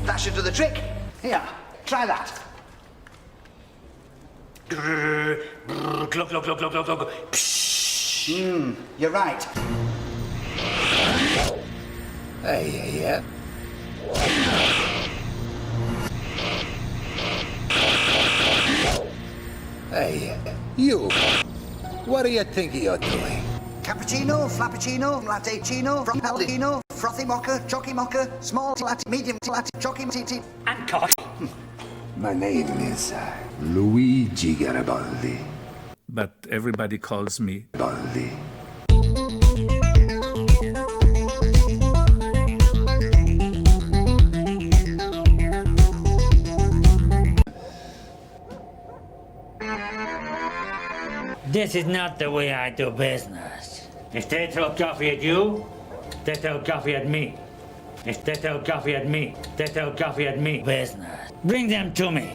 That should do the trick. Here, try that. Glug, glug, glug, glug, glug, glug. You're right. Yeah. Hey, you. What do you think you're doing? Cappuccino, frappuccino, latte chino, frappuccino, frothy mocha, chocky mocha, small latte, medium latte, chocky tea. And coffee. My name is Luigi Garibaldi. But everybody calls me Baldi. This is not the way I do business. If they throw coffee at you, they throw coffee at me. If they throw coffee at me, they throw coffee at me. Business. Bring them to me.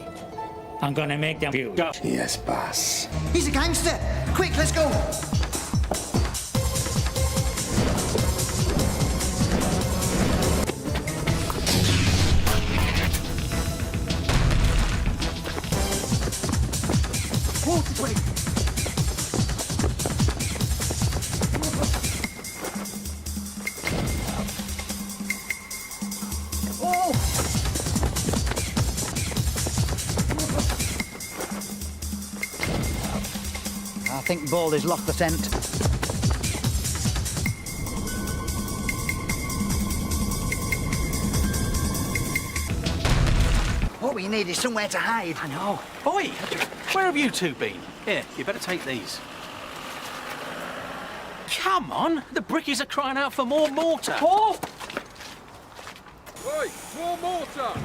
I'm gonna make them feel. Yes, boss. He's a gangster. Quick, let's go. Oh, this way. Oh! I think Baldy's lost the scent. What we need is somewhere to hide. I know. Oi, where have you two been? Here, you better take these. Come on, the brickies are crying out for more mortar. Oh! Oi, more mortar!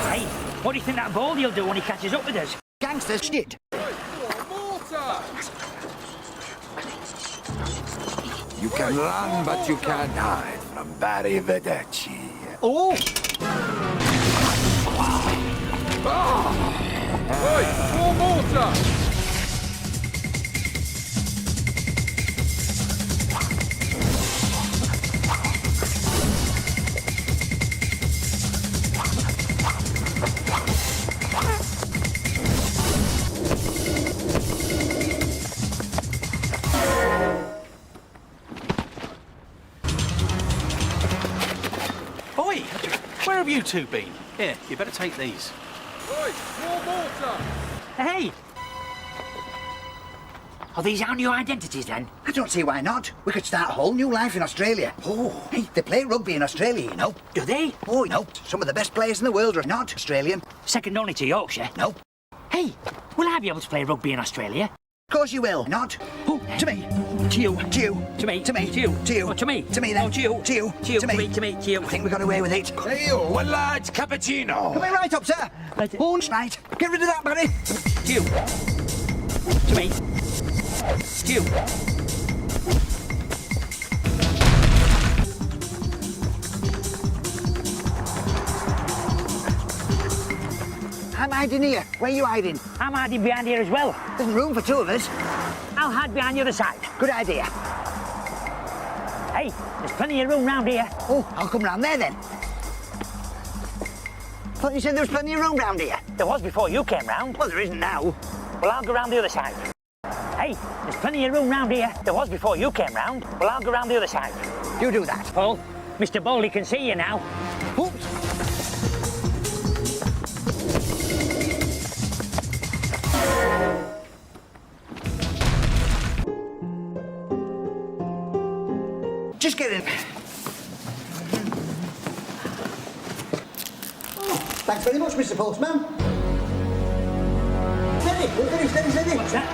Hey, what do you think that Baldy will do when he catches up with us? Gangsters, shit. Oi, more mortar! You can run, but you can't hide from Barry Vedecci. Oh! Oi, more mortar! Oi, where have you two been? Here, you better take these. Oi, more mortar! Hey! Are these our new identities then? I don't see why not. We could start a whole new life in Australia. Oh, hey, they play rugby in Australia, you know. Do they? Oh, no. Some of the best players in the world are not Australian. Second only to Yorkshire. No. Hey, will I be able to play rugby in Australia? Of course you will. Not. Oh, To me. to you. To you. To me. To me. To you. To you. Oh, to me. To me then. Oh, to you. To you. To you. To me. To me. To you. I think we got away with it. Hey, you, one large cappuccino. Coming right up, sir. Right. Horns right. Get rid of that, Barry. To you. To me. To you. I'm hiding here. Where are you hiding? I'm hiding behind here as well. There's room for two of us. I'll hide behind the other side. Good idea. Hey, there's plenty of room round here. Oh, I'll come round there then. Thought you said there was plenty of room round here. There was before you came round. Well, there isn't now. Well, I'll go round the other side. Hey, there's plenty of room round here. There was before you came round. Well, I'll go round the other side. You do that. Paul, Mr. Baldy can see you now. Oops. Just get in. Thanks very much, Mr. Postman. Steady, steady, steady, steady. What's that?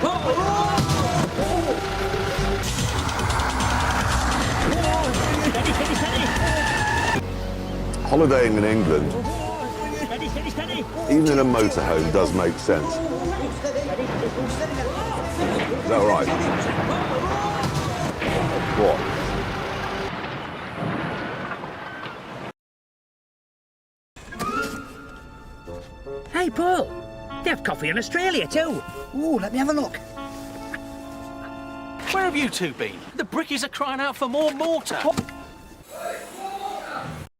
Steady, steady, steady. Holidaying in England, Steady, steady, steady. even in a motorhome, does make sense. Is that right? What? Hey, Paul. They have coffee in Australia too. Ooh, let me have a look. Where have you two been? The brickies are crying out for more mortar.